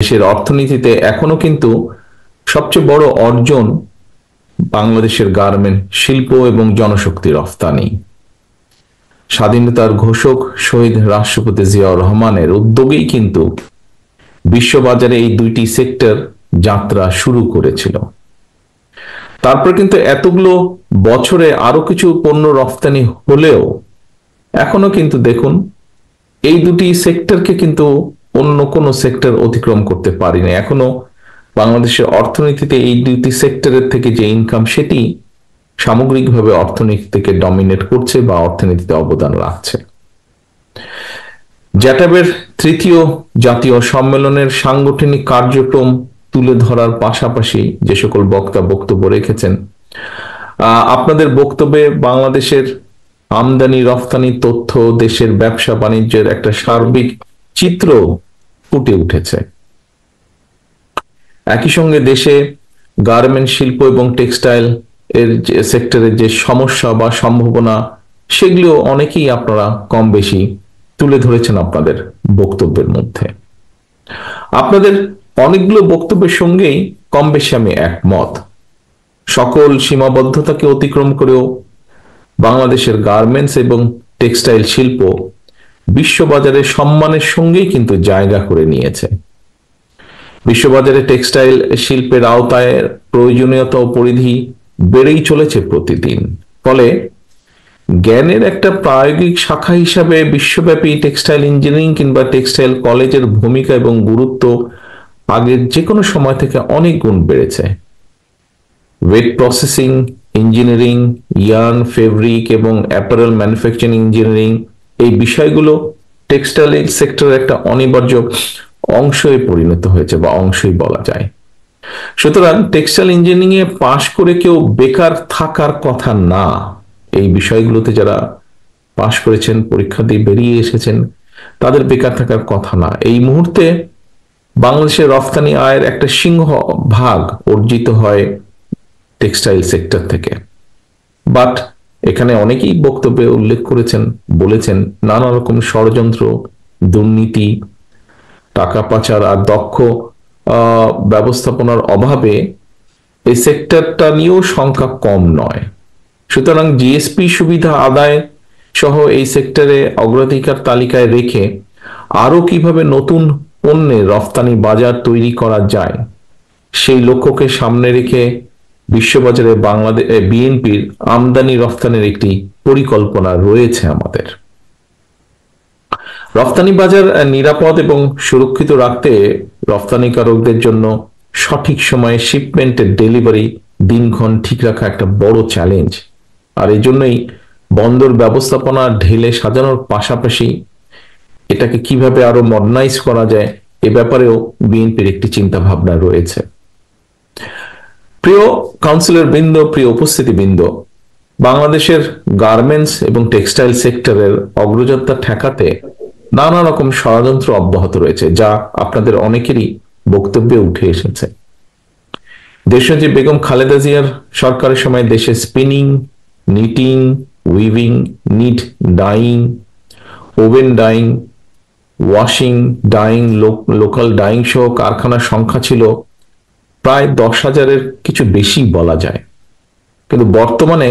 দেশের অর্থনীতিতে এখনো কিন্তু সবচেয়ে বড় অর্জন বাংলাদেশের গার্মেন্ট শিল্প এবং জনশক্তি রফতানি। স্বাধীনতার ঘোষক শহীদ রাষ্ট্রপতি জিয়াউর রহমানের উদ্যোগেই কিন্তু বিশ্ববাজারে এই দুইটি সেক্টর যাত্রা শুরু করেছিল। তারপর কিন্তু এতগুলো বছরে আরো কিছু পণ্য রফতানি হলেও এখনো কিন্তু দেখুন এই দুটি সেক্টরকে কিন্তু অন্য কোনো সেক্টর অতিক্রম করতে পারিনি। এখনো বাংলাদেশের অর্থনীতিতে এই দুটি সেক্টরের থেকে যে ইনকাম সেটি সামগ্রিকভাবে অর্থনীতিকে ডমিনেট করছে বা অর্থনীতিতে অবদান রাখছে। জ্যাটাবের তৃতীয় জাতীয় সম্মেলনের সাংগঠনিক কার্যক্রম তুলে ধরার পাশাপাশি যে সকল বক্তা বক্তব্য রেখেছেন, আপনাদের বক্তব্যে বাংলাদেশের আমদানি রফতানি তথ্য, দেশের ব্যবসা বাণিজ্যের একটা সার্বিক চিত্র ফুটে উঠেছে। একই সঙ্গে দেশে গার্মেন্ট শিল্প এবং টেক্সটাইল এর সেক্টরের যে সমস্যা বা সম্ভাবনা সেগুলো অনেকেই আপনারা কম বেশি তুলে ধরেছেন আপনাদের বক্তব্যের মধ্যে। আপনাদের অনেকগুলো বক্তব্যের সঙ্গেই কম বেশি আমি একমত। সকল সীমাবদ্ধতাকে অতিক্রম করেও বাংলাদেশের গার্মেন্টস এবং টেক্সটাইল শিল্প বিশ্ববাজারে সম্মানের সঙ্গেই কিন্তু জায়গা করে নিয়েছে। বিশ্ববাজারে টেক্সটাইল শিল্পের আওতায় প্রয়োজনীয়তা ও পরিধি বেড়েই চলেছে প্রতিদিন। ফলে জ্ঞানের একটা প্রায়োগিক শাখা হিসাবে বিশ্বব্যাপী টেক্সটাইল ইঞ্জিনিয়ারিং কিংবা টেক্সটাইল কলেজের ভূমিকা এবং গুরুত্ব আগের যে কোনো সময় থেকে অনেক গুণ বেড়েছে। Wait processing engineering, yarn, fabric এবং অ্যাপারেল ম্যানুফ্যাকচারিং ইঞ্জিনিয়ারিং এই বিষয়গুলো টেক্সটাইল সেক্টরের একটা অনিবার্য অংশে পরিণত হয়েছে বা অংশই বলা যায়। সুতরাং টেক্সটাইল ইঞ্জিনিয়ারিং এ পাশ করে কেউ বেকার থাকার কথা না। এই বিষয়গুলোতে যারা পাশ করেছেন, পরীক্ষা দিয়ে বেরিয়ে এসেছেন, তাদের বেকার থাকার কথা না। এই মুহূর্তে বাংলাদেশের রফতানি আয়ের একটা সিংহ ভাগ অর্জিত হয় টেক্সটাইল সেক্টর থেকে। বাট এখানে অনেকেই বক্তব্যে উল্লেখ করেছেন, বলেছেন নানা রকম ষড়যন্ত্র, দুর্নীতি, টাকা পাচার আর দক্ষ ব্যবস্থাপনার অভাবে এই সেক্টরটা নিয়েও সংখ্যা কম নয়। সুতরাং জিএসপি সুবিধা আদায় সহ এই সেক্টরে অগ্রাধিকার তালিকায় রেখে আরো কিভাবে নতুন পণ্যের রফতানি বাজার তৈরি করা যায় সেই লক্ষ্যকে সামনে রেখে বিশ্ববাজারে বাংলাদেশ বিএনপির আমদানি রফতানির একটি পরিকল্পনা রয়েছে আমাদের। রফতানি বাজার নিরাপদ এবং সুরক্ষিত রাখতে রফতানিকারকদের জন্য সঠিক সময়ে শিপমেন্টের ডেলিভারি দিনক্ষণ ঠিক রাখা একটা বড় চ্যালেঞ্জ। আর এই জন্যই বন্দর ব্যবস্থাপনা ঢেলে সাজানোর পাশাপাশি এটাকে কিভাবে আরো মডার্নাইজ করা যায় এ ব্যাপারেও বিএনপির একটি চিন্তা ভাবনা রয়েছে। প্রিয় কাউন্সিলর বৃন্দ, প্রিয় উপস্থিতি বৃন্দ, বাংলাদেশের গার্মেন্টস এবং টেক্সটাইল সেক্টরের অগ্রযাত্রা ঠেকাতে নানা রকম ষড়যন্ত্র অব্যাহত রয়েছে, যা আপনাদের অনেকেরই বক্তব্যে উঠে এসেছে। দেশনেত্রী বেগম খালেদা জিয়ার সরকারের সময় দেশে spinning, knitting, weaving, knit dyeing, woven dyeing, washing, dyeing, local dyeing সহ কারখানার সংখ্যা ছিল প্রায় 10,000-এর কিছু বেশি বলা যায়। কিন্তু বর্তমানে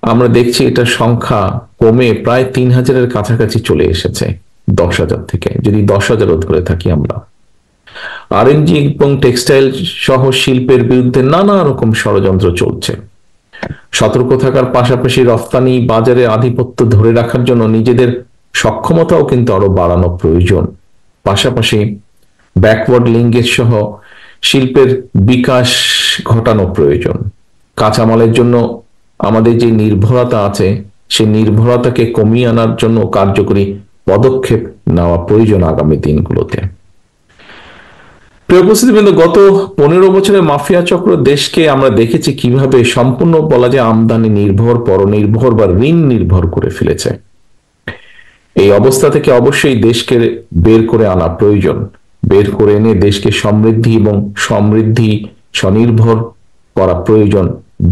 আমরা দেখছি এটার সংখ্যা কমে প্রায় 3,000-এর কাছাকাছি চলে এসেছে 10,000 থেকে, যদি 10,000-ও ধরে থাকি আমরা। আরএনজি এবং টেক্সটাইল সহ শিল্পের বিরুদ্ধে নানা রকম ষড়যন্ত্র চলছে। সতর্ক থাকার পাশাপাশি রফতানি বাজারে আধিপত্য ধরে রাখার জন্য নিজেদের সক্ষমতাও কিন্তু আরো বাড়ানো প্রয়োজন। পাশাপাশি ব্যাকওয়ার্ড লিঙ্কেজ সহ শিল্পের বিকাশ ঘটানো প্রয়োজন। কাঁচামালের জন্য আমাদের যে নির্ভরতা আছে সেই নির্ভরতাকে কমিয়ে আনার জন্য কার্যকরী পদক্ষেপ নেওয়া প্রয়োজন আগামী দিনগুলোতে। প্রিয় উপস্থিতিবৃন্দ, গত 15 বছরে মাফিয়া চক্র দেশকে আমরা দেখেছি কিভাবে সম্পূর্ণ বলা যায় আমদানি নির্ভর, পরনির্ভর বা ঋণ নির্ভর করে ফেলেছে। এই অবস্থা থেকে অবশ্যই দেশকে বের করে আনা প্রয়োজন। বের করে এনে দেশকে সমৃদ্ধি এবং স্বনির্ভর করা প্রয়োজন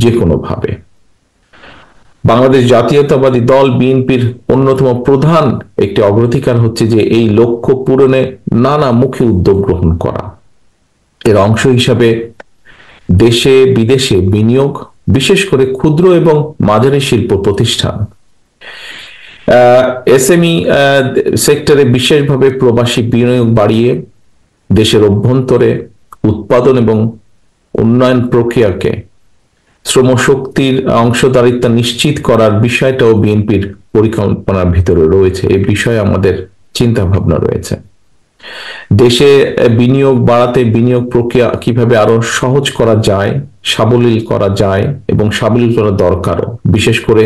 যে কোনো ভাবে। বাংলাদেশ জাতীয়তাবাদী দল বিএনপির অন্যতম প্রধান একটি অগ্রাধিকার হচ্ছে যে এই লক্ষ্য পূরণে নানামুখী উদ্যোগ গ্রহণ করা। এর অংশ হিসাবে দেশে বিদেশে বিনিয়োগ, বিশেষ করে ক্ষুদ্র এবং মাঝারি শিল্প প্রতিষ্ঠান, এসএমই সেক্টরে বিশেষভাবে প্রবাসী বিনিয়োগ বাড়িয়ে দেশের অভ্যন্তরে উৎপাদন এবং উন্নয়ন প্রক্রিয়াকে শ্রমশক্তির অংশদারিত্ব নিশ্চিত করার বিষয়টাও বিএনপির পরিকল্পনার ভিতরে রয়েছে। এই বিষয়ে আমাদের চিন্তা ভাবনা রয়েছে। দেশে বিনিয়োগ বাড়াতে বিনিয়োগ প্রক্রিয়া কিভাবে আরো সহজ করা যায়, সাবলীল করা যায় এবং সাবলীল করা দরকারও। বিশেষ করে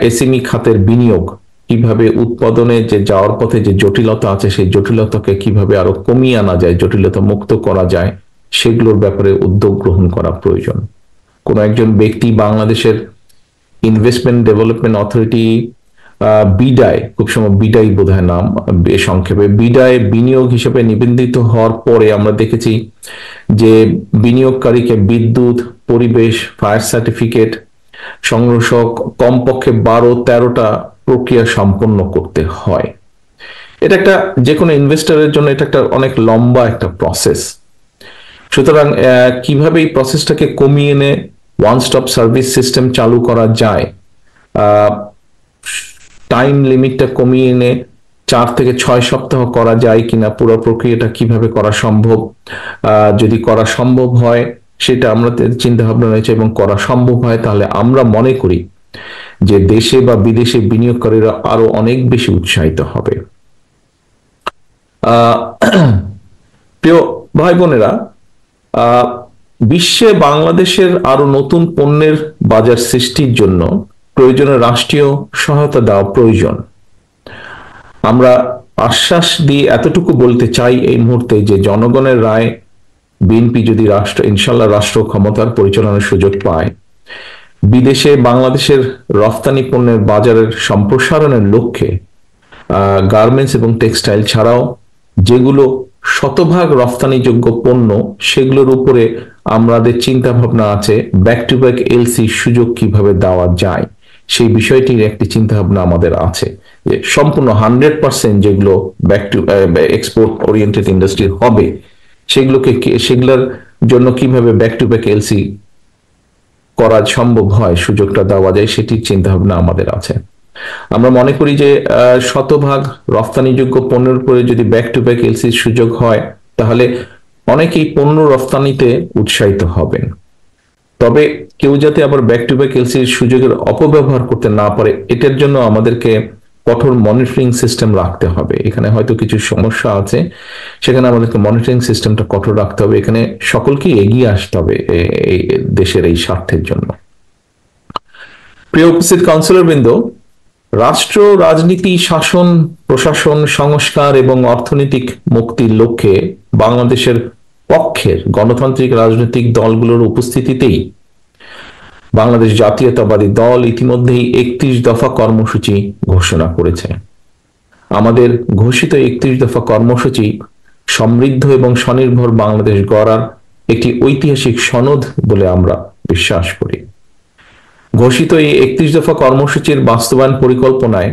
এসএমই খাতের বিনিয়োগ কিভাবে উৎপাদনে যে যাওয়ার পথে যে জটিলতা আছে সেই জটিলতাকে কিভাবে আরো কমিয়ে আনা যায়, জটিলতা মুক্ত করা যায়, সেগুলোর ব্যাপারে উদ্যোগ গ্রহণ করা প্রয়োজন। কোন একজন ব্যক্তি বাংলাদেশের ইনভেস্টমেন্ট ডেভেলপমেন্ট অথরিটি বিডায়, খুব সময় বিডাই বোধহয় নাম সংক্ষেপে, বিডায় বিনিয়োগ হিসেবে নিবন্ধিত হওয়ার পরে আমরা দেখেছি যে বিনিয়োগকারীকে বিদ্যুৎ, পরিবেশ, ফায়ার সার্টিফিকেট সংগ্রহ কমপক্ষে 12-13টা প্রক্রিয়া সম্পন্ন করতে হয়। এটা একটা যে কোনো ইনভেস্টরের জন্য এটা একটা অনেক লম্বা একটা প্রসেস। সুতরাং কিভাবে এই প্রসেসটাকে কমিয়ে এনে ওয়ান স্টপ সার্ভিস সিস্টেম চালু করা যায়, টাইম লিমিটটা কমিয়ে এনে 4 থেকে 6 সপ্তাহ করা যায় কিনা, পুরো প্রক্রিয়াটা কিভাবে করা সম্ভব, যদি করা সম্ভব হয় সেটা আমাদের চিন্তা ভাবনা রয়েছে এবং করা সম্ভব হয় তাহলে আমরা মনে করি যে দেশে বা বিদেশে বিনিয়োগকারীরা আরো অনেক বেশি উৎসাহিত হবে। প্রিয় ভাই বোনেরা, বিশ্বে বাংলাদেশের আরো নতুন পণ্যের বাজার সৃষ্টির জন্য প্রয়োজনীয় রাষ্ট্রীয় সহায়তা দেওয়া প্রয়োজন। আমরা আশ্বাস দিয়ে এতটুকু বলতে চাই এই মুহূর্তে যে জনগণের রায় বিএনপি যদি ইনশাল্লাহ রাষ্ট্র ক্ষমতার পরিচালনার সুযোগ পায়, বিদেশে বাংলাদেশের রফতানি পণ্যের বাজারের সম্প্রসারণের লক্ষ্যে গার্মেন্টস এবং টেক্সটাইল ছাড়াও যেগুলো শতভাগ রফতানিযোগ্য পণ্য সেগুলোর উপরে আমাদের চিন্তা ভাবনা আছে ব্যাক টু ব্যাক এলসি সুযোগ কিভাবে দেওয়া যায়, সেই বিষয়টির একটি চিন্তা ভাবনা আমাদের আছে যে সম্পূর্ণ 100% যেগুলো back to export oriented industry হবে সেগুলোর জন্য কিভাবে ব্যাক টু ব্যাক এলসি করা সম্ভব হয়, সুযোগটা দেওয়া যায়, সেটির চিন্তা ভাবনা আমাদের আছে। আমরা মনে করি যে শতভাগ রফতানিযোগ্য পণ্যের উপরে যদি ব্যাক টু ব্যাক এলসির সুযোগ হয় তাহলে অনেকেই পণ্য রফতানিতে উৎসাহিত হবেন। তবে কেউ যাতে আবার ব্যাক টু ব্যাক এলসির সুযোগের অপব্যবহার করতে না পারে এটার জন্য আমাদেরকে কঠোর মনিটরিং সিস্টেম রাখতে হবে। এখানে হয়তো কিছু সমস্যা আছে, সেখানে আমাদেরকে মনিটরিং সিস্টেমটা কঠোর রাখতে হবে। এখানে সকলকেই এগিয়ে আসতে হবে এই দেশের এই স্বার্থের জন্য। প্রিয় উপস্থিত কাউন্সিলর বৃন্দ, রাষ্ট্র, রাজনীতি, শাসন, প্রশাসন, সংস্কার এবং অর্থনৈতিক মুক্তির লক্ষ্যে বাংলাদেশের পক্ষের গণতান্ত্রিক রাজনৈতিক দলগুলোর উপস্থিতিতেই বাংলাদেশ জাতীয়তাবাদী দল ইতিমধ্যেই 31 দফা কর্মসূচি ঘোষণা করেছে। আমাদের ঘোষিত 31 দফা কর্মসূচি সমৃদ্ধ এবং স্বনির্ভর বাংলাদেশ গড়ার একটি ঐতিহাসিক সনদ বলে আমরা বিশ্বাস করি। ঘোষিত এই 31 দফা কর্মসূচির বাস্তবায়ন পরিকল্পনায়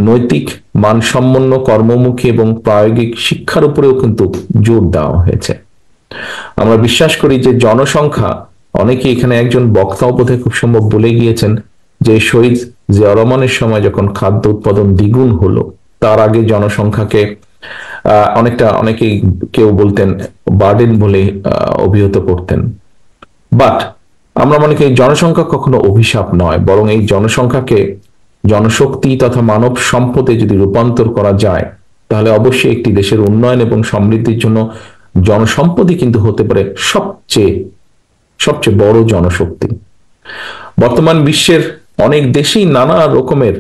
নৈতিক মানসম্পন্ন কর্মমুখী এবং প্রায়োগিক শিক্ষার উপরেও কিন্তু জোর দেওয়া হয়েছে। আমরা বিশ্বাস করি যে জনসংখ্যা, অনেকে এখানে একজন বক্তাও বোধহয় খুব সম্ভব বলে গিয়েছেন যে শহীদ জিয়া রহমানের সময় যখন খাদ্য উৎপাদন দ্বিগুণ হলো, তার আগে জনসংখ্যাকে অনেকেই কেউ বলতেন বার্ডেন বলে অভিহিত করতেন। বাট আমরা মনে করি জনসংখ্যা কখনো অভিশাপ নয়, বরং এই জনসংখ্যাকে জনশক্তি তথা মানব সম্পদে যদি রূপান্তর করা যায় তাহলে অবশ্যই একটি দেশের উন্নয়ন এবং সমৃদ্ধির জন্য জনসম্পদই কিন্তু হতে পারে সবচেয়ে বড় জনশক্তি। বর্তমান বিশ্বের অনেক দেশেই নানা রকমের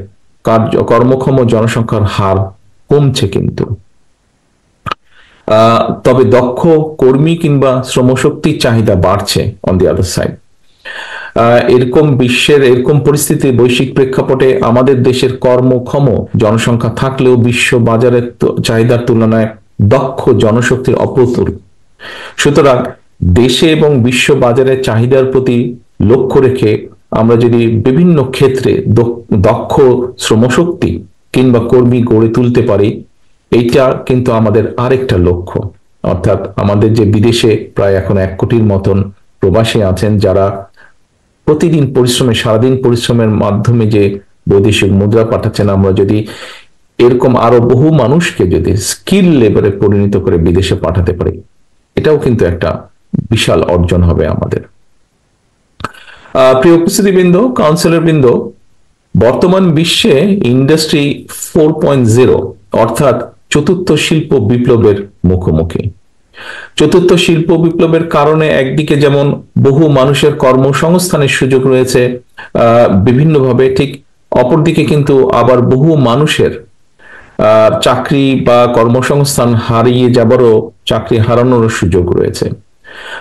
কর্মক্ষম জনসংখ্যার হার কমছে, কিন্তু তবে দক্ষ কর্মী কিংবা শ্রমশক্তির চাহিদা বাড়ছে অন দি আদার সাইড। এরকম পরিস্থিতি বৈশ্বিক প্রেক্ষাপটে আমাদের দেশের কর্মক্ষম জনসংখ্যা থাকলেও বিশ্ব বাজারের চাহিদার তুলনায় দক্ষ জনশক্তির অপ্রতুল। সুতরাং দেশে এবং বিশ্ব বাজারের চাহিদার প্রতি লক্ষ্য রেখে আমরা যদি বিভিন্ন ক্ষেত্রে দক্ষ শ্রমশক্তি কিংবা কর্মী গড়ে তুলতে পারি, এইটা কিন্তু আমাদের আরেকটা লক্ষ্য। অর্থাৎ আমাদের যে বিদেশে প্রায় এখন 1 কোটির মতন প্রবাসী আছেন, যারা প্রতিদিন সারাদিন পরিশ্রমের মাধ্যমে যে বৈদেশিক মুদ্রা পাঠাচ্ছেন, আমরা যদি এরকম আরো বহু মানুষকে যদি স্কিল লেবারে পরিণত করে বিদেশে পাঠাতে পারি, এটাও কিন্তু একটা বিশাল অর্জন হবে আমাদের। প্রিয় উপস্থিতিবৃন্দ, কাউন্সিলর বৃন্দ, বর্তমান বিশ্বে ইন্ডাস্ট্রি 4.0 অর্থাৎ চতুর্থ শিল্প বিপ্লবের মুখোমুখি। চতুর্থ শিল্প বিপ্লবের কারণে একদিকে যেমন বহু মানুষের কর্মসংস্থানের সুযোগ রয়েছে বিভিন্নভাবে, ঠিক অপরদিকে কিন্তু আবার বহু মানুষের চাকরি বা কর্মসংস্থান হারিয়ে যাবারও, চাকরি হারানোর সুযোগ রয়েছে।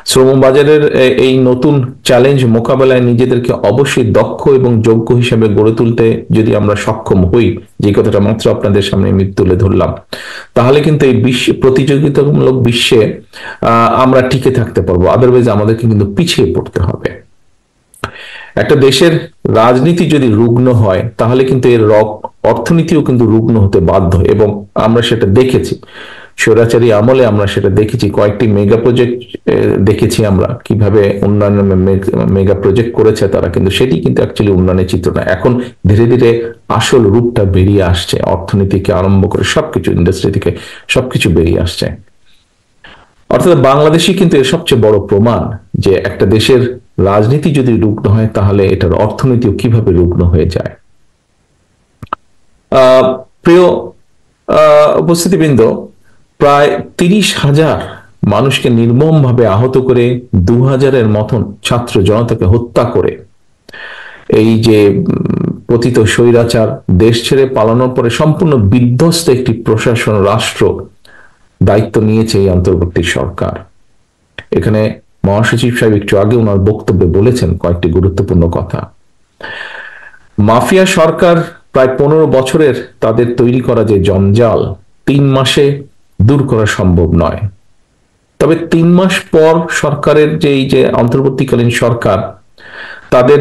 শ্রমবাজারের এই নতুন চ্যালেঞ্জ মোকাবেলায় নিজেদেরকে অবশ্যই দক্ষ এবং যোগ্য হিসেবে গড়ে তুলতে যদি আমরা সক্ষম হই, যে কথাটা মাত্র আপনাদের সামনে আমি তুলে ধরলাম, তাহলে কিন্তু এই প্রতিযোগিতামূলক বিশ্বে আমরা টিকে থাকতে পারবো। আদারওয়াইজ আমাদেরকে কিন্তু পিছিয়ে পড়তে হবে। একটা দেশের রাজনীতি যদি রুগ্ন হয়, তাহলে কিন্তু এর অর্থনীতিও কিন্তু রুগ্ন হতে বাধ্য, এবং আমরা সেটা দেখেছি স্বৈরাচারী আমলে। আমরা সেটা দেখেছি, কয়েকটি মেগা প্রজেক্ট দেখেছি আমরা কিভাবে উন্নয়নের মেগা প্রজেক্ট করেছে তারা, কিন্তু সেটি কিন্তু অ্যাকচুয়ালি উন্নয়নের চিত্র না। এখন ধীরে ধীরে আসল রূপটা বেরিয়ে আসছে, অর্থনীতিকে আরম্ভ করে সবকিছু, ইন্ডাস্ট্রি থেকে সবকিছু বেরিয়ে আসছে। অর্থাৎ বাংলাদেশই কিন্তু এর সবচেয়ে বড় প্রমাণ যে একটা দেশের রাজনীতি যদি রুগ্ন হয়, তাহলে এটার অর্থনীতিও কিভাবে রুগ্ন হয়ে যায়। প্রিয় উপস্থিতিবৃন্দ, প্রায় 30,000 মানুষকে নির্মমভাবে আহত করে 2,000-এর মতন ছাত্র জনতাকে হত্যা করে এই যে পতিত স্বৈরাচার দেশ ছেড়ে পালানোর পরে সম্পূর্ণ বিধ্বস্ত একটি প্রশাসন, রাষ্ট্র দায়িত্ব নিয়েছে এই অন্তর্বর্তী সরকার। এখানে মহাসচিব সাহেব একটু আগে ওনার বক্তব্যে বলেছেন কয়েকটি গুরুত্বপূর্ণ কথা। মাফিয়া সরকার প্রায় 15 বছরের তাদের তৈরি করা যে জঞ্জাল 3 মাসে দূর করা সম্ভব নয়। তবে 3 মাস পর সরকারের যে অন্তর্বর্তীকালীন সরকার, তাদের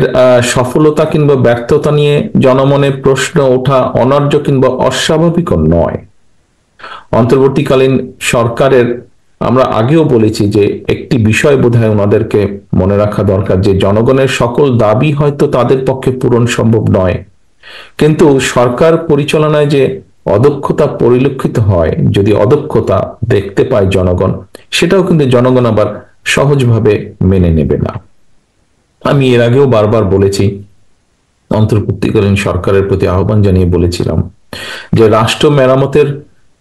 সফলতা কিংবা ব্যর্থতা নিয়ে জনমনে প্রশ্ন ওঠা অনার্য কিংবা অস্বাভাবিক নয়। অন্তর্বর্তীকালীন সরকারের, আমরা আগেও বলেছি যে একটি বিষয় বোধহয় ওনাদেরকে মনে রাখা দরকার, যে জনগণের সকল দাবি হয়তো তাদের পক্ষে পূরণ সম্ভব নয়, কিন্তু সরকার পরিচালনায় যে অদক্ষতা পরিলক্ষিত হয়, যদি অদক্ষতা দেখতে পায় জনগণ, সেটাও কিন্তু জনগণ আবার সহজভাবে মেনে নেবে না। আমি এর আগেও বারবার বলেছি, অন্তর্বর্তীকালীন সরকারের প্রতি আহ্বান জানিয়ে বলেছিলাম যে রাষ্ট্র মেরামতের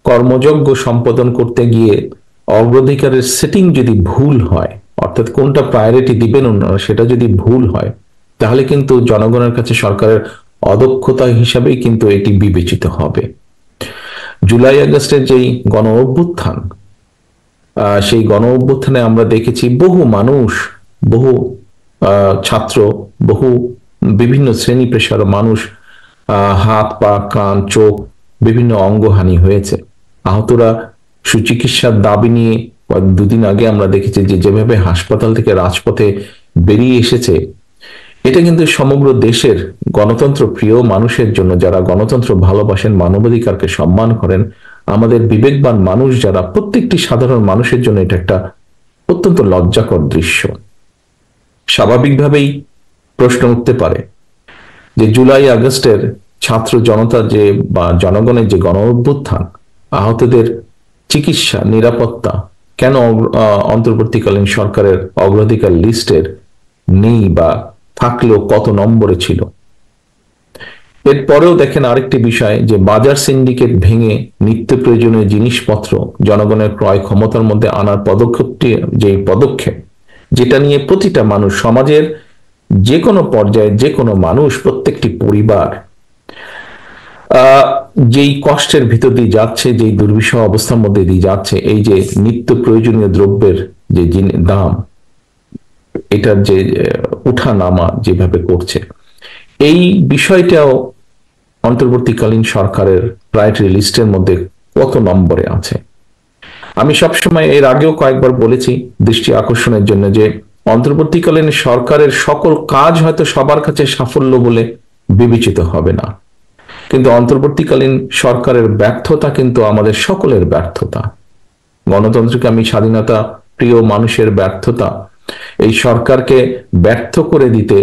কর্মযজ্ঞ সম্পাদন করতে গিয়ে অগ্রাধিকারের সেটিং যদি ভুল হয়, অর্থাৎ কোনটা প্রায়োরিটি দিবেন ওনারা সেটা যদি ভুল হয়, তাহলে কিন্তু জনগণের কাছে সরকারের অদক্ষতা হিসাবেই কিন্তু এটি বিবেচিত হবে। জুলাই আগস্টের যেই গণ অভ্যুত্থান, সেই গণ অভ্যুত্থানে আমরা দেখেছি বহু মানুষ, বহু ছাত্র, বহু বিভিন্ন শ্রেণী পেশার মানুষ, হাত পা কান চোখ বিভিন্ন অঙ্গহানি হয়েছে। আহতরা সুচিকিৎসার দাবি নিয়ে 2 দিন আগে আমরা দেখেছি যে যেভাবে হাসপাতাল থেকে রাজপথে বেরিয়ে এসেছে, এটা কিন্তু সমগ্র দেশের গণতন্ত্র প্রিয় মানুষের জন্য, যারা গণতন্ত্র ভালোবাসেন, মানবাধিকারকে সম্মান করেন, আমাদের বিবেকবান মানুষ যারা, প্রত্যেকটি সাধারণ মানুষের জন্য এটা একটা অত্যন্ত লজ্জাকর দৃশ্য। স্বাভাবিকভাবেই প্রশ্ন উঠতে পারে যে জুলাই আগস্টের ছাত্র জনতা যে বা জনগণের যে গণ অভ্যুত্থান, আহতদের চিকিৎসা, নিরাপত্তা কেন অন্তর্বর্তীকালীন সরকারের অগ্রাধিকার লিস্টের নেই, বা থাকলেও কত নম্বরে ছিল। এরপরেও দেখেন আরেকটি বিষয়, যে বাজার সিন্ডিকেট ভেঙে নিত্য প্রয়োজনীয় জিনিসপত্র জনগণের ক্রয় ক্ষমতার মধ্যে আনার পদক্ষেপটি, যেই পদক্ষেপ, যেটা নিয়ে প্রতিটা মানুষ, সমাজের যে কোনো পর্যায়ে যে কোনো মানুষ, প্রত্যেকটি পরিবার যেই কষ্টের ভিতর দিয়ে যাচ্ছে, যেই দুর্বিষহ অবস্থার মধ্যে দিয়ে যাচ্ছে, এই যে নিত্য প্রয়োজনীয় দ্রব্যের যে দাম, এটার যে উঠা নামা যেভাবে করছে, এই বিষয়টাও অন্তর্বর্তীকালীন সরকারের প্রায়োরিটি লিস্টের মধ্যে কত নম্বরে আছে। আমি সবসময় এর আগেও কয়েকবার বলেছি দৃষ্টি আকর্ষণের জন্য, যে অন্তর্বর্তীকালীন সরকারের সকল কাজ হয়তো সবার কাছে সাফল্য বলে বিবেচিত হবে না, কিন্তু অন্তর্বর্তীকালীন সরকারের ব্যর্থতা কিন্তু আমাদের সকলের ব্যর্থতা। গণতন্ত্রকে আমি স্বাধীনতা প্রিয় মানুষের ব্যর্থতা, এই সরকারকে ব্যর্থ করে দিতে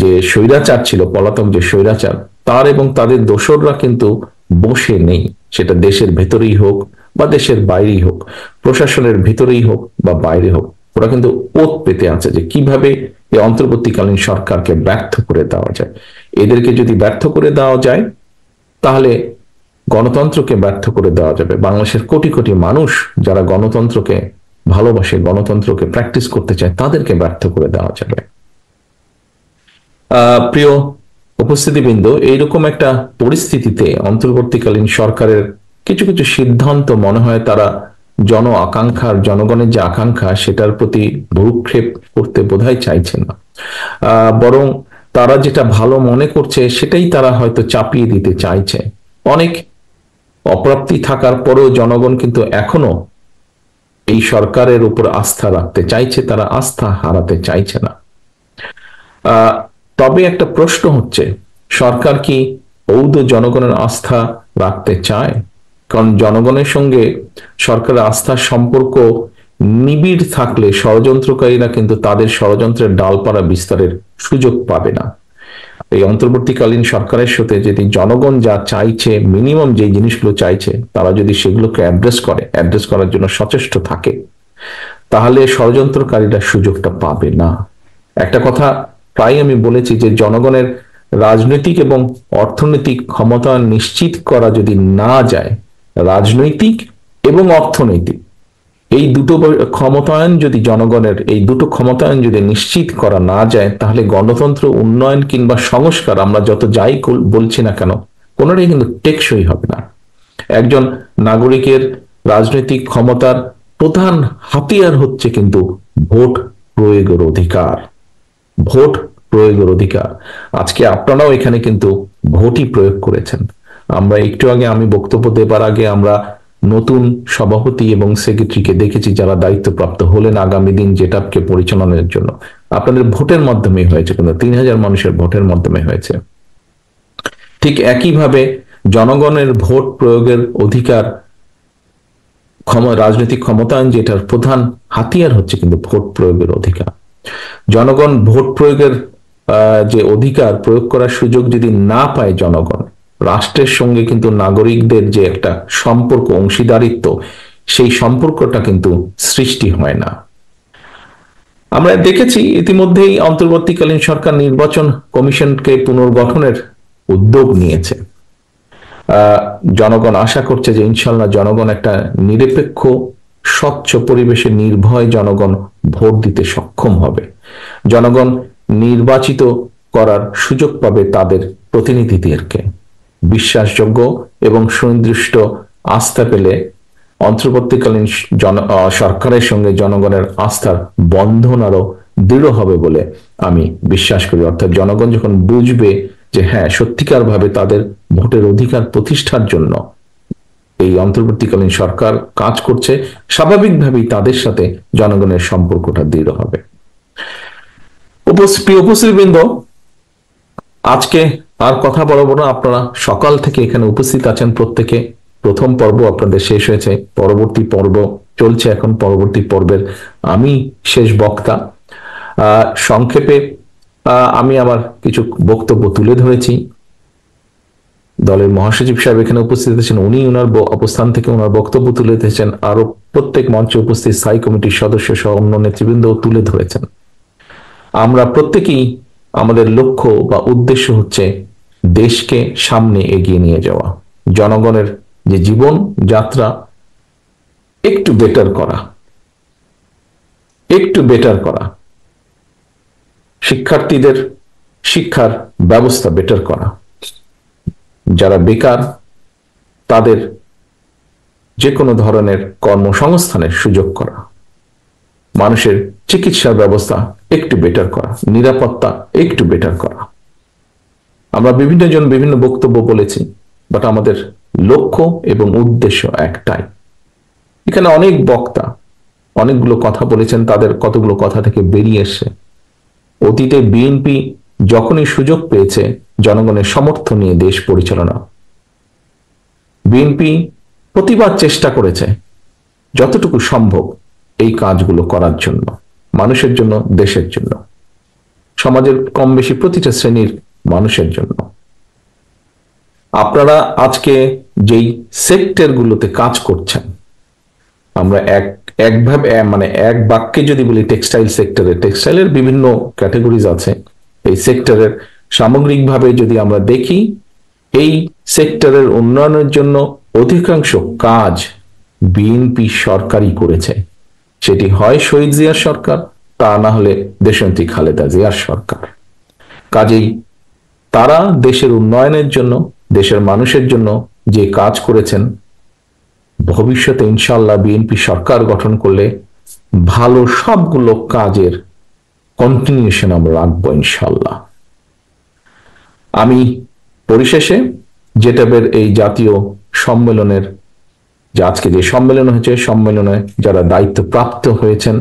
যে স্বৈরাচার ছিল, পলাতক যে স্বৈরাচার, তার এবং তাদের দোসররা কিন্তু বসে নেই। সেটা দেশের ভেতরেই হোক বা দেশের বাইরেই হোক, প্রশাসনের ভিতরেই হোক বা বাইরে হোক, ওরা কিন্তু ওত পেতে আছে যে কিভাবে এই অন্তর্বর্তীকালীন সরকারকে ব্যর্থ করে দেওয়া যায়। এদেরকে যদি ব্যর্থ করে দেওয়া যায় তাহলে গণতন্ত্রকে ব্যর্থ করে দেওয়া যাবে। বাংলাদেশের কোটি কোটি মানুষ যারা গণতন্ত্রকে ভালোবাসে, গণতন্ত্রকে প্র্যাকটিস করতে চায়, তাদেরকে ব্যর্থ করে দেওয়া যাবে। প্রিয় উপস্থিতিবৃন্দ, এইরকম একটা পরিস্থিতিতে অন্তর্বর্তীকালীন সরকারের কিছু কিছু সিদ্ধান্ত মনে হয় তারা জন আকাঙ্ক্ষার, জনগণের যে আকাঙ্ক্ষা সেটার প্রতি ভ্রুক্ষেপ করতে বোধহয় চাইছেন না, বরং তারা যেটা ভালো মনে করছে সেটাই তারা হয়তো চাপিয়ে দিতে চাইছে। অনেক অপ্রাপ্তি থাকার পরেও জনগণ কিন্তু এখনো এই সরকারের উপর আস্থা রাখতে চাইছে, তারা আস্থা হারাতে চাইছে না। তবে একটা প্রশ্ন হচ্ছে, সরকার কি ঔদ্ধ জনগণের আস্থা রাখতে চায়? কারণ জনগণের সঙ্গে সরকারের আস্থার সম্পর্ক নিবিড় থাকলে ষড়যন্ত্রকারীরা কিন্তু তাদের ষড়যন্ত্রের ডালপালা বিস্তারের সুযোগ পাবে না। এই অন্তর্বর্তীকালীন সরকারের সাথে যদি জনগণ যা চাইছে, মিনিমাম যে জিনিসগুলো চাইছে, তারা যদি সেগুলোকে অ্যাড্রেস করার জন্য সচেষ্ট থাকে, তাহলে ষড়যন্ত্রকারীরা সুযোগটা পাবে না। একটা কথা প্রায় আমি বলেছি যে জনগণের রাজনৈতিক এবং অর্থনৈতিক ক্ষমতা নিশ্চিত করা যদি না যায়, রাজনৈতিক এবং অর্থনৈতিক এই দুটো ক্ষমতায়ন যদি জনগণের এই দুটো ক্ষমতায়ন যদি নিশ্চিত করা না যায়, তাহলে গণতন্ত্র, উন্নয়ন কিংবা সংস্কার আমরা যত যাই বলছি না কেন, কোনোটাই কিন্তু টেকসই হবে না। একজন নাগরিকের রাজনৈতিক ক্ষমতার প্রধান হাতিয়ার হচ্ছে কিন্তু ভোট প্রয়োগের অধিকার। ভোট প্রয়োগের অধিকার। আজকে আপনারাও এখানে কিন্তু ভোটই প্রয়োগ করেছেন। আমরা একটু আগে, আমি বক্তব্য দেবার আগে, আমরা নতুন সভাপতি এবং সেক্রেটারিকে দেখেছি যারা দায়িত্বপ্রাপ্ত হলেন আগামী দিন জেটাপকে পরিচালনার জন্য। আপনাদের ভোটের মাধ্যমে হয়েছে, কিন্তু 3000 মানুষের ভোটের মাধ্যমে হয়েছে। ঠিক একইভাবে জনগণের ভোট প্রয়োগের অধিকার, রাজনৈতিক ক্ষমতায়ন যেটার প্রধান হাতিয়ার হচ্ছে কিন্তু ভোট প্রয়োগের অধিকার। জনগণ ভোট প্রয়োগের যে অধিকার প্রয়োগ করার সুযোগ যদি না পায় জনগণ, রাষ্ট্রের সঙ্গে কিন্তু নাগরিকদের যে একটা সম্পর্ক, অংশীদারিত্ব, সেই সম্পর্কটা কিন্তু সৃষ্টি হয় না। আমরা দেখেছি ইতিমধ্যেই অন্তর্বর্তীকালীন সরকার নির্বাচন কমিশনকে পুনর্গঠনের উদ্যোগ নিয়েছে। জনগণ আশা করছে যে ইনশাল্লাহ জনগণ একটা নিরপেক্ষ, স্বচ্ছ পরিবেশে নির্ভয় জনগণ ভোট দিতে সক্ষম হবে। জনগণ নির্বাচিত করার সুযোগ পাবে তাদের প্রতিনিধিদেরকে। বিশ্বাসযোগ্য এবং সুনির্দিষ্ট আস্থা পেলে অন্তর্বর্তীকালীন সরকারের সঙ্গে জনগণের আস্থার বন্ধন আরো দৃঢ় হবে বলে আমি বিশ্বাস করি। অর্থাৎ জনগণ যখন বুঝবে যে হ্যাঁ, সত্যিকার ভাবে তাদের ভোটের অধিকার প্রতিষ্ঠার জন্য এই অন্তর্বর্তীকালীন সরকার কাজ করছে, স্বাভাবিকভাবেই তাদের সাথে জনগণের সম্পর্কটা দৃঢ় হবে। উপস্থিতবৃন্দ, আজকে আর কথা বলবো না। আপনারা সকাল থেকে এখানে উপস্থিত আছেন প্রত্যেকে। প্রথম পর্ব আপনাদের শেষ হয়েছে, পরবর্তী পর্ব চলছে এখন। পরবর্তী পর্বের আমি শেষ বক্তা। সংক্ষেপে আমি আমার কিছু বক্তব্য তুলে ধরেছি। দলের মহাসচিব সাহেব এখানে উপস্থিত আছেন, উনি ওনার অবস্থান থেকে ওনার বক্তব্য তুলে ধরেছেন। আরো প্রত্যেক মঞ্চে উপস্থিত স্থায়ী কমিটির সদস্য সহ অন্য নেতৃবৃন্দ তুলে ধরেছেন। আমরা প্রত্যেকেই, আমাদের লক্ষ্য বা উদ্দেশ্য হচ্ছে দেশকে সামনে এগিয়ে নিয়ে যাওয়া, জনগণের যে জীবন যাত্রা একটু বেটার করা, শিক্ষার্থীদের শিক্ষার ব্যবস্থা বেটার করা, যারা বেকার তাদের যে কোনো ধরনের কর্মসংস্থানের সুযোগ করা, মানুষের চিকিৎসার ব্যবস্থা একটু বেটার করা, নিরাপত্তা একটু বেটার করা। আমরা বিভিন্ন জন বিভিন্ন বক্তব্য বলেছি, বাট আমাদের লক্ষ্য এবং উদ্দেশ্য একটাই। এখানে অনেক বক্তা, অনেকগুলো কথা বলেছেন, তাদের কতগুলো কথা থেকে বেরিয়ে এসছে। অতীতে বিএনপি যখনই সুযোগ পেয়েছে জনগণের সমর্থন নিয়ে দেশ পরিচালনা, বিএনপি প্রতিবার চেষ্টা করেছে যতটুকু সম্ভব এই কাজগুলো করার জন্য, মানুষের জন্য, দেশের জন্য, সমাজের কম বেশি প্রতিটা শ্রেণীর মানুষের জন্য। আপনারা আজকে যেই সেক্টরগুলোতে কাজ করছেন, আমরা একভাবে মানে এক বাক্যে যদি বলি টেক্সটাইল সেক্টরে, টেক্সটাইলের বিভিন্ন ক্যাটাগরিজ আছে। এই সেক্টরের সামগ্রিকভাবে যদি আমরা দেখি, এই সেক্টরের উন্নয়নের জন্য অধিকাংশ কাজ বিএনপি সরকারই করেছে। সেটি হয় শহীদ জিয়ার সরকার, তা না হলে দেশনেত্রী খালেদা জিয়ার সরকার। কাজেই তারা দেশের উন্নয়নের জন্য, দেশের মানুষের জন্য যে কাজ করেছেন, ভবিষ্যতে ইনশাল্লাহ বিএনপি সরকার গঠন করলে ভালো সবগুলো কাজের কন্টিনিউশন আমরা রাখবো ইনশাল্লাহ। আমি পরিশেষে জেটাবের এই জাতীয় সম্মেলনের, যে আজকে যে সম্মেলন হয়েছে, সম্মেলনে যারা দায়িত্বপ্রাপ্ত হয়েছেন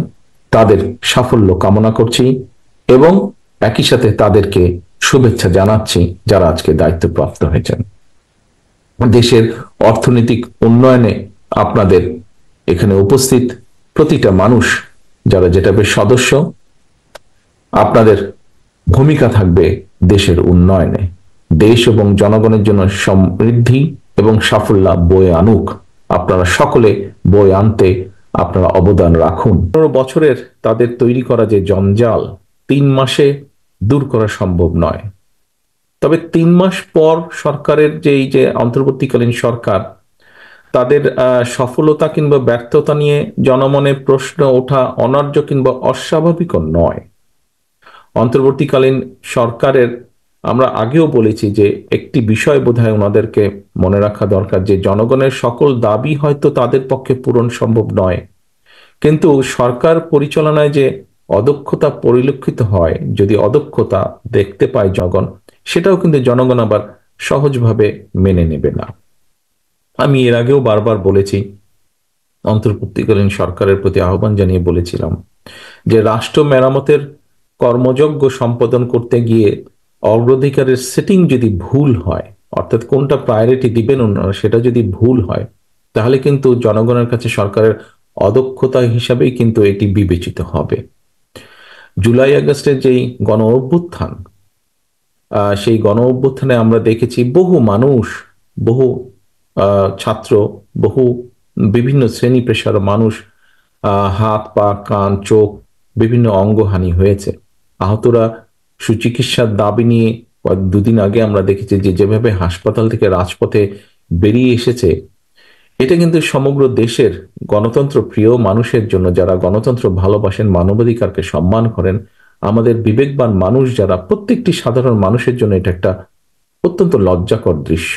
তাদের সাফল্য কামনা করছি এবং একই সাথে তাদেরকে শুভেচ্ছা জানাচ্ছি যারা আজকে দায়িত্বপ্রাপ্ত হয়েছেন। দেশের অর্থনৈতিক উন্নয়নে আপনাদের এখানে উপস্থিত প্রতিটা মানুষ যারা জেটাবের সদস্য, আপনাদের ভূমিকা থাকবে দেশের উন্নয়নে। দেশ এবং জনগণের জন্য সমৃদ্ধি এবং সাফল্য বয়ে আনুক, আপনারা সকলে বয়ে আনতে আপনারা অবদান রাখুন। 15 বছরের তাদের তৈরি করা যে জঞ্জাল 3 মাসে দূর করা সম্ভব নয়, তবে 3 মাস পর সরকারের যে অন্তর্বর্তীকালীন সরকার, তাদের সফলতা কিংবা ব্যর্থতা নিয়ে জনমনে প্রশ্ন ওঠা অনার্য কিংবা অস্বাভাবিকও নয়। অন্তর্বর্তীকালীন সরকারের, আমরা আগেও বলেছি যে একটি বিষয় বোধহয় ওনাদেরকে মনে রাখা দরকার, যে জনগণের সকল দাবি হয়তো তাদের পক্ষে পূরণ সম্ভব নয়, কিন্তু সরকার পরিচালনায় যে অদক্ষতা পরিলক্ষিত হয়, যদি অদক্ষতা দেখতে পায় জনগণ, সেটাও কিন্তু জনগণ আবার সহজভাবে মেনে নেবে না। আমি এর আগেও বারবার বলেছি, অন্তর্বর্তীকালীন সরকারের প্রতি আহ্বান জানিয়ে বলেছিলাম যে রাষ্ট্র মেরামতের কর্মযজ্ঞ সম্পাদন করতে গিয়ে অগ্রাধিকারের সেটিং যদি ভুল হয়, অর্থাৎ কোনটা প্রায়োরিটি দিবেন ওনারা সেটা যদি ভুল হয়, তাহলে কিন্তু জনগণের কাছে সরকারের অদক্ষতা হিসাবেই কিন্তু এটি বিবেচিত হবে। জুলাই আগস্টের যেই গণ অভ্যুত্থান, সেই গণ অভ্যুত্থানে আমরা দেখেছি বহু মানুষ, বহু ছাত্র, বহু বিভিন্ন শ্রেণী পেশার মানুষ, হাত পা কান চোখ বিভিন্ন অঙ্গহানি হয়েছে। আহতরা সুচিকিৎসার দাবি নিয়ে দুদিন আগে আমরা দেখেছি যে যেভাবে হাসপাতাল থেকে রাজপথে বেরিয়ে এসেছে, এটা কিন্তু সমগ্র দেশের গণতন্ত্র প্রিয় মানুষের জন্য, যারা গণতন্ত্র ভালোবাসেন, মানবাধিকারকে সম্মান করেন, আমাদের বিবেকবান মানুষ যারা, প্রত্যেকটি সাধারণ মানুষের জন্য এটা একটা অত্যন্ত লজ্জাকর দৃশ্য।